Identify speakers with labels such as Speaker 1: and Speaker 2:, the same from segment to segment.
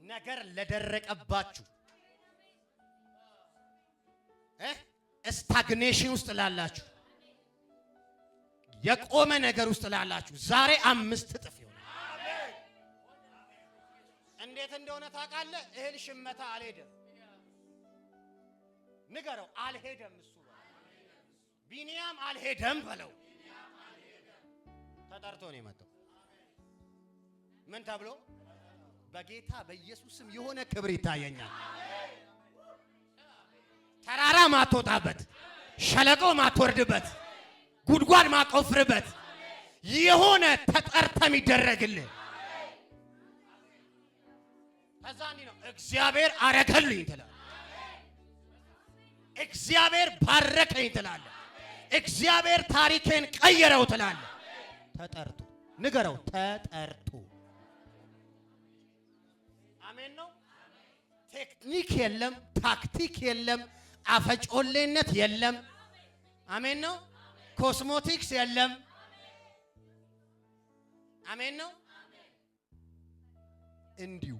Speaker 1: ነገር ለደረቀባችሁ ስታግኔሽን ውስጥ ላላችሁ የቆመ ነገር ውስጥ ላላችሁ ዛሬ 5 እጥፍ ይሆናል። አሜን። እንዴት እንደሆነ ታውቃለህ? እህል ሽመታ አልሄደም። ንገረው አልሄደም። እሱ ቢኒያም አልሄደም በለው። ተጠርቶ ነው የመጣው። ምን ተብሎ? በጌታ በኢየሱስም የሆነ ክብር ይታየኛል። ተራራ ማትወጣበት፣ ሸለቆ ማትወርድበት፣ ጉድጓድ ማቆፍርበት የሆነ ተጠርተም ይደረግልህ። ከዛኒ ነው እግዚአብሔር አረገልኝ ትላለህ። እግዚአብሔር ባረከኝ ትላለህ። እግዚአብሔር ታሪኬን ቀየረው ትላለህ። ተጠርቶ ንገረው ተጠርቶ። አሜን ነው። ቴክኒክ የለም፣ ታክቲክ የለም፣ አፈጮሌነት የለም። አሜን ነው። ኮስሞቲክስ የለም። አሜን ነው። እንዲሁ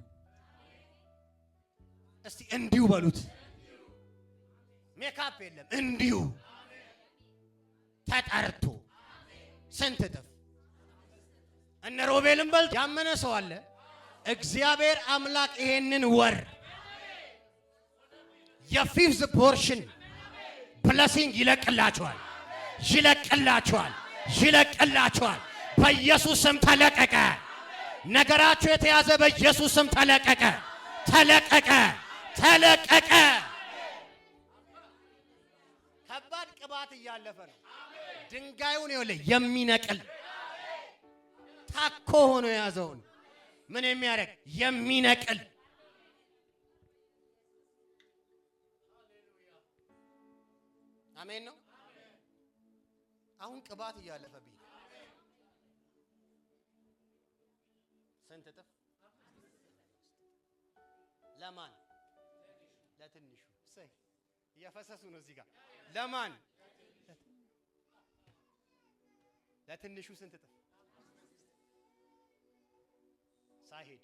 Speaker 1: እስቲ እንዲሁ በሉት። ሜካፕ የለም። እንዲሁ ተጠርቶ ስንት እጥፍ እነ ሮቤልን በል ያመነ ሰው አለ። እግዚአብሔር አምላክ ይሄንን ወር የፊፍዝ ፖርሽን ብለሲንግ ይለቅላችኋል፣ ይለቅላችኋል፣ ይለቅላችኋል። በኢየሱስ ስም ተለቀቀ። ነገራችሁ የተያዘ በኢየሱስ ስም ተለቀቀ፣ ተለቀቀ፣ ተለቀቀ። ከባድ ቅባት እያለፈ ነው። ድንጋዩን ይወለ የሚነቅል ታኮ ሆኖ ያዘውን ምን የሚያደርግ የሚነቅል አሜን ነው። አሁን ቅባት እያለፈብኝ ስንት እጥፍ ለማን? ለትንሹ ሰይ እያፈሰሱ ነው እዚህ ጋር ለማን? ለትንሹ ስንት እጥፍ ሳይሄድ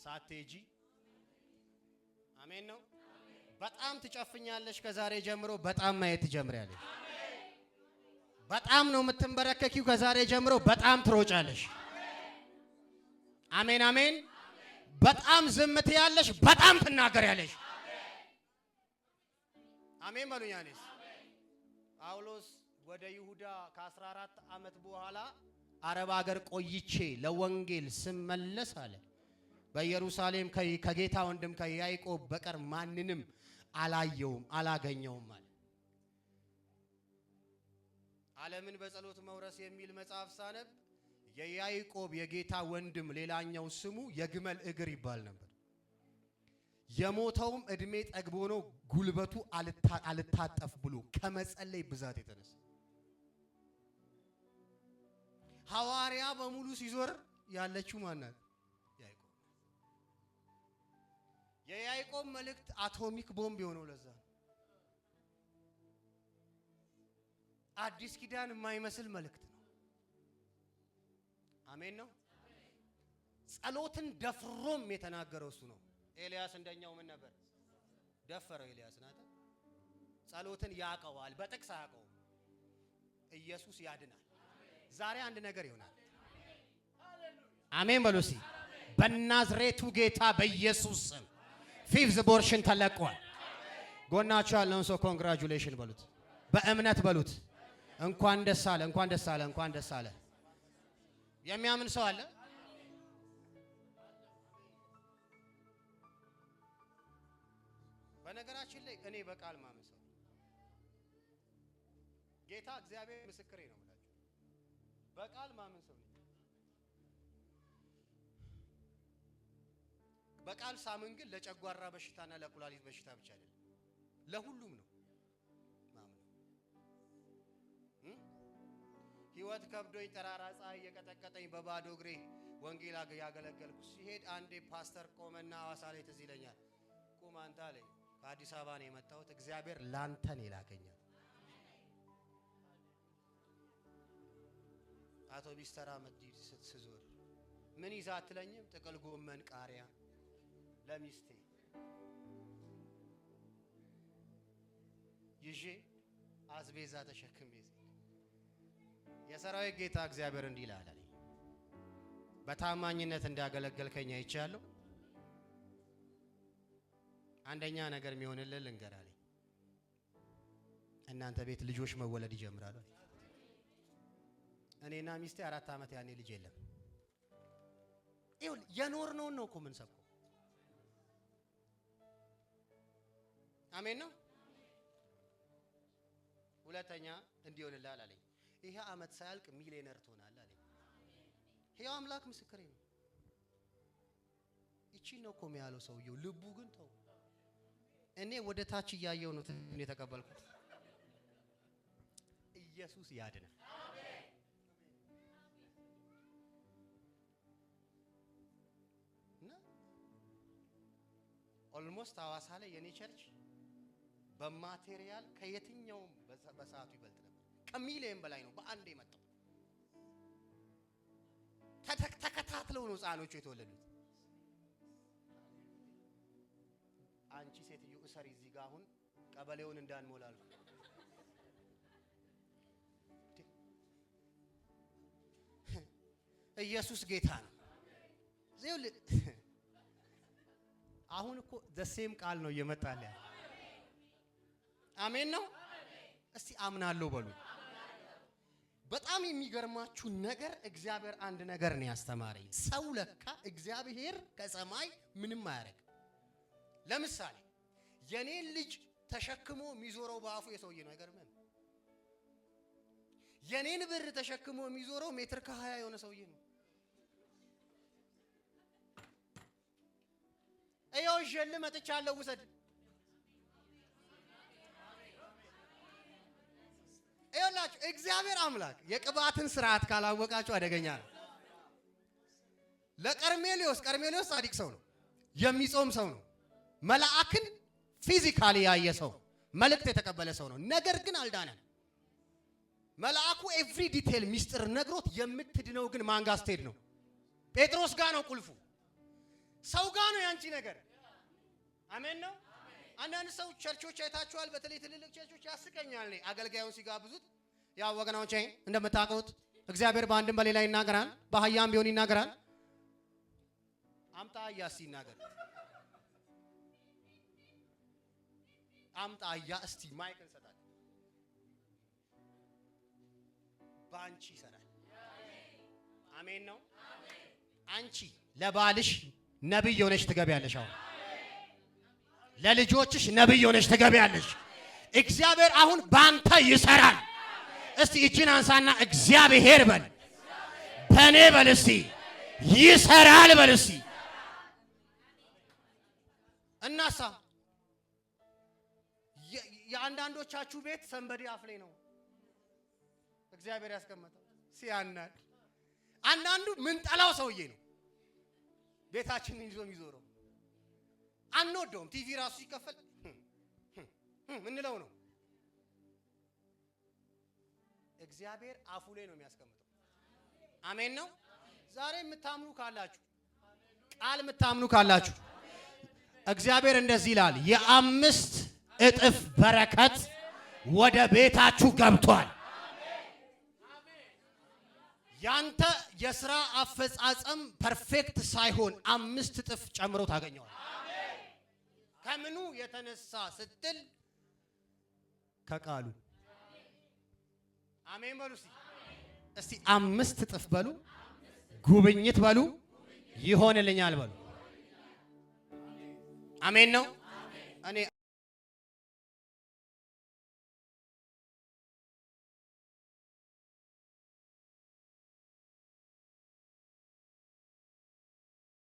Speaker 1: ሳትሄጂ አሜን ነው። በጣም ትጨፍኛለሽ። ከዛሬ ጀምሮ በጣም ማየት ትጀምሪያለሽ። በጣም ነው የምትንበረከኪው። ከዛሬ ጀምሮ በጣም ትሮጫለሽ። አሜን አሜን። በጣም ዝም ትያለሽ፣ በጣም ትናገሪያለሽ። አሜን በሉኝ። አኔስ ጳውሎስ ወደ ይሁዳ ከ14 ዓመት በኋላ አረብ ሀገር ቆይቼ ለወንጌል ስመለስ አለ በኢየሩሳሌም ከጌታ ወንድም ከያዕቆብ በቀር ማንንም አላየውም አላገኘውም አለ። ዓለምን በጸሎት መውረስ የሚል መጽሐፍ ሳነብ የያዕቆብ የጌታ ወንድም ሌላኛው ስሙ የግመል እግር ይባል ነበር። የሞተውም እድሜ ጠግቦ ነው ጉልበቱ አልታጠፍ ብሎ ከመጸለይ ብዛት የተነሳ ሐዋርያ በሙሉ ሲዞር ያለችው ማናት? ያዕቆብ። የያዕቆብ መልእክት አቶሚክ ቦምብ የሆነው ለዛ አዲስ ኪዳን የማይመስል መልእክት ነው። አሜን ነው። ጸሎትን ደፍሮም የተናገረው እሱ ነው። ኤልያስ እንደኛው ምን ነበር? ደፈረው ኤልያስ ናተ። ጸሎትን ያቀዋል፣ በጥቅስ ያቀው። ኢየሱስ ያድናል። ዛሬ አንድ ነገር ይሆናል። አሜን በሉሲ። በናዝሬቱ ጌታ በኢየሱስ ስም ፊፍዝ ፖርሽን ተለቋል። ጎናችሁ ያለውን ሰው ኮንግራቹሌሽን በሉት፣ በእምነት በሉት። እንኳን ደስ አለ፣ እንኳን ደስ አለ፣ እንኳን ደስ አለ። የሚያምን ሰው አለ? በነገራችን ላይ እኔ በቃል ማመን ሰው ጌታ እግዚአብሔር ምስክሬ ነው ብላችሁ በቃል ማመን ሰው በቃል ሳምን ግን ለጨጓራ በሽታና ለኩላሊት በሽታ ብቻ አይደለም፣ ለሁሉም ነው ማመን። ህይወት ከብዶኝ ተራራ ፀሐይ የቀጠቀጠኝ በባዶ እግሬ ወንጌል ያገለገልኩ ሲሄድ አንዴ ፓስተር ቆመና ሐዋሳ ላይ ትዝ ይለኛል። ቁም አንተ አለኝ። ከአዲስ አበባ ነው የመጣሁት፣ እግዚአብሔር ላንተ ነው የላከኛል። አውቶቢስ ተራ መስጂድ ስትዞር ምን ይዛ አትለኝም? ጥቅል ጎመን ቃሪያ ለሚስቴ ይዤ አዝቤዛ ተሸክሜ የሰራዊት ጌታ እግዚአብሔር እንዲህ ይላል አለኝ። በታማኝነት እንዳገለገልከኝ አይቻለሁ። አንደኛ ነገር የሚሆንልህ ልንገር አለኝ። እናንተ ቤት ልጆች መወለድ ይጀምራሉ። እኔና ሚስቴ 4 ዓመት ያኔ ልጅ የለም። ይሁን የኖርነው ነው እኮ ምን ሰብከው። አሜን ነው። ሁለተኛ እንዲሆንልሃል አለኝ። ይሄ ዓመት ሳያልቅ ሚሊዮነር ትሆናለህ አለኝ። ይሄው አምላክ ምስክሬ ነው። እቺ ነው እኮ የሚያለው ሰውየው። ልቡ ግን ተው። እኔ ወደ ታች እያየው ነው ትንሽ የተቀበልኩት። ኢየሱስ ያድናል። አሜን። እና ኦልሞስት ሐዋሳ ላይ የኔ ቸርች በማቴሪያል ከየትኛውም በሰዓቱ ይበልጥ ነበር። ከሚሊዮን በላይ ነው በአንድ የመጣው። ተከታትለው ነው ህፃኖቹ የተወለዱት። አንቺ ሴትዮ እሰሪ እዚህ ጋር አሁን ቀበሌውን እንዳንሞላሉ። ኢየሱስ ጌታ ነው። አሁን እኮ ዘሴም ቃል ነው እየመጣለ ያለው። አሜን ነው። እስቲ አምናለሁ በሉ። በጣም የሚገርማችሁ ነገር እግዚአብሔር አንድ ነገር ነው ያስተማረኝ። ሰው ለካ እግዚአብሔር ከሰማይ ምንም አያረግ። ለምሳሌ የኔን ልጅ ተሸክሞ የሚዞረው በአፉ የሰውዬ ነው። አይገርምም? የኔን ብር ተሸክሞ የሚዞረው ሜትር ከ20 የሆነ ሰውዬ ነው። እየው ጀል መጥቻለሁ ውሰድ። ይኸውላችሁ እግዚአብሔር አምላክ የቅባትን ስርዓት ካላወቃችሁ አደገኛ ነው። ለቀርሜሌዎስ ጻድቅ ሰው ነው፣ የሚጾም ሰው ነው፣ መልአክን ፊዚካሊ ያየ ሰው፣ መልእክት የተቀበለ ሰው ነው። ነገር ግን አልዳነም። መልአኩ ኤቭሪ ዲቴል ሚስጥር ነግሮት የምትድነው ግን ማን ጋር ስትሄድ ነው? ጴጥሮስ ጋር ነው ቁልፉ። ሰው ጋር ነው ያንቺ ነገር። አሜን ነው። አንዳንድ ሰው ቸርቾች አይታችኋል። በተለይ ትልልቅ ቸርቾች ያስቀኛል። አገልጋዩን ሲጋብዙት ያው ወገናዎቼ እንደምታውቁት እግዚአብሔር በአንድም በሌላ ይናገራል፣ በአህያም ቢሆን ይናገራል። አምጣ አህያ እስቲ ይናገር። አምጣ አህያ እስቲ ማይክ እንሰጣለን። ባንቺ ይሰራል። አሜን ነው። አንቺ ለባልሽ ነብይ ሆነሽ ትገቢያለሽ። አሁን ለልጆችሽ ነብይ ሆነሽ ትገቢያለሽ። እግዚአብሔር አሁን ባንተ ይሰራል። እስቲ እጅን አንሳና እግዚአብሔር በል፣ በኔ በል እስቲ ይሰራል በል እስቲ። እናሳ የአንዳንዶቻችሁ ቤት ሰንበዴ አፍሌ ነው እግዚአብሔር ያስቀመጠው ሲያናድ። አንዳንዱ ምን ጠላው ሰውዬ ነው ቤታችንን ይዞ የሚዞረው። አንወደውም። ቲቪ ራሱ ሲከፈል ምንለው ነው። እግዚአብሔር አፉ ላይ ነው የሚያስቀምጠው። አሜን ነው። ዛሬ የምታምኑ ካላችሁ፣ ቃል የምታምኑ ካላችሁ እግዚአብሔር እንደዚህ ይላል፣ የ5 እጥፍ በረከት ወደ ቤታችሁ ገብቷል። ያንተ የሥራ አፈጻጸም ፐርፌክት ሳይሆን 5 እጥፍ ጨምሮ ታገኘዋል። ከምኑ የተነሳ ስትል ከቃሉ። አሜን በሉ እስቲ 5 እጥፍ በሉ፣ ጉብኝት በሉ፣ ይሆንልኛል በሉ። አሜን ነው። እኔ